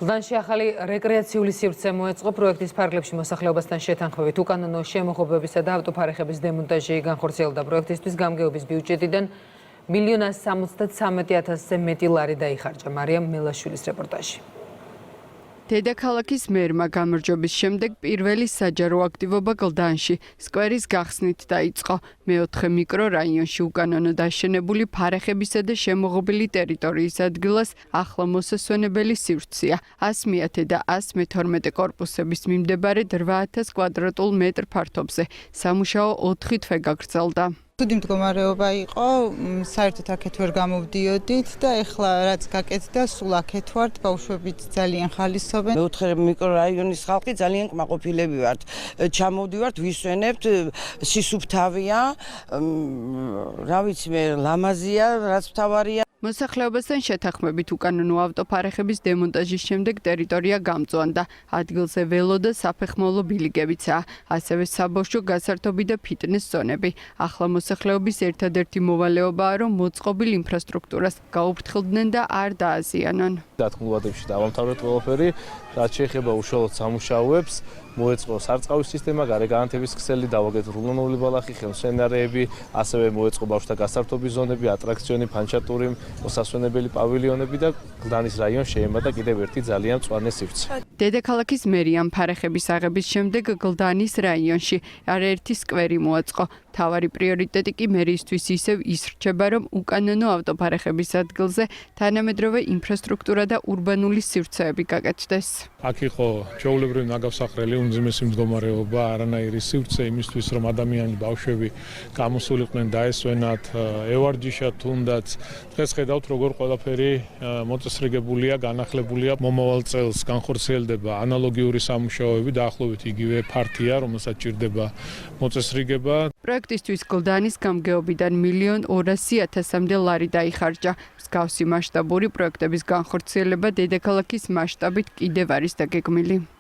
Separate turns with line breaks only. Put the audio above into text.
გლდანში ახალი რეკრეაციული სივრცე მოეწყო პროექტის ფარგლებში მოსახლეობასთან შეთანხმებით. უკანონო შემოღობებისა და ავტოფარეხების დემონტაჟი განხორციელდა. პროექტისთვის გამგეობის ბიუჯეტიდან 1,73,000-ზე მეტი ლარი დაიხარჯა. მარიამ მელაშვილის რეპორტაჟი.
დედაქალაქის მერმა გამარჯვების შემდეგ პირველი საჯარო აქტივობა გლდანში სკვერის გახსნით დაიწყო. მეოთხე მიკრორაიონში უკანონო დაშენებული ფარეხებისა და შემოღობილი ტერიტორიის ადგილას ახლა მოსასვენებელი სივრცეა. 100 და 112 კორპუსების მიმდებარე 8000 კვადრატულ მეტრ ფართობზე. სამუშაო 4 თვე გაგრძელდა.
Თუდი მდგომარეობა იყო, საერთოდ აქეთ ვერ გამოვდიოდით და ეხლა რაც გაკეთდა, სულ აქეთ ვართ, ბავშვებიც ძალიან ხალისობენ.
მეოთხე მიკრორაიონის ხალხი ძალიან კმაყოფილები ვართ. ჩამოვდივართ, ვისვენებთ, სისუფთავია, რა ვიცი მე, ლამაზია, რაც მთავარია.
მოსახლეობასთან შეთანხმებით უკანონო ავტოფარეხების დემონტაჟის შემდეგ ტერიტორია გამწვანდა. ადგილზე ველო და საფეხმავლო ბილიკებიცაა, ასევე საბავშვო გასართობი და ფიტნეს ზონები. ახლა მოსახლეობის ერთადერთი მოვალეობაა, რომ მოწყობილ ინფრასტრუქტურას გაუფრთხილდნენ და არ დააზიანონ.
დათქმულვადებში დავამთავრეთ ყველაფერი, რაც შეეხება უშუალოდ სამუშაოებს, მოეწყო სარწყავის სისტემა, გარე განათების ქსელი, დავაგეთ რულონული ბალახი, ხელმსვენარეები, ასევე მოეწყო ბავშვთა გასართობის ზონები, ატრაქციონი, ფანჩატური, მოსასვენებელი პავილიონები და გლდანის რაიონს შეემატა კიდევ ერთი ძალიან მწვანე სივრცე.
დედაქალაქის მერიამ ფარეხების აღების შემდეგ გლდანის რაიონში არაერთი სკვერი მოაწყო. მთავარი პრიორიტეტი კი მერიისთვის ისევ ისრჩება, რომ უკანონო ავტოფარეხების ადგილზე თანამედროვე ინფრასტრუქტურა და ურბანული სივრცეები გაკეთდეს.
აქ იყო ჩვეულებრივი ნაგავსახრელი უმძიმესი მდგომარეობა, არანაირი სივრცე იმისთვის, რომ ადამიანი ბავშვები გამოსულიყვნენ დაესვენათ, ევარჯიშათ თუნდაც. დღეს ხედავთ, როგორ ყველაფერი მოწესრიგებულია, განახლებულია. მომავალ წელს განხორციელდება ანალოგიური სამუშაოები, დაახლოებით იგივე ფართია, რომელსაც ჭირდება მოწესრიგება.
პროექტისთვის გლდანის გამგეობიდან 1,200,000-მდე ლარი დაიხარჯა. მსგავსი მასშტაბური პროექტების განხორციელება დედაქალაქის მასშტაბით კიდევ არის დაგეგმილი.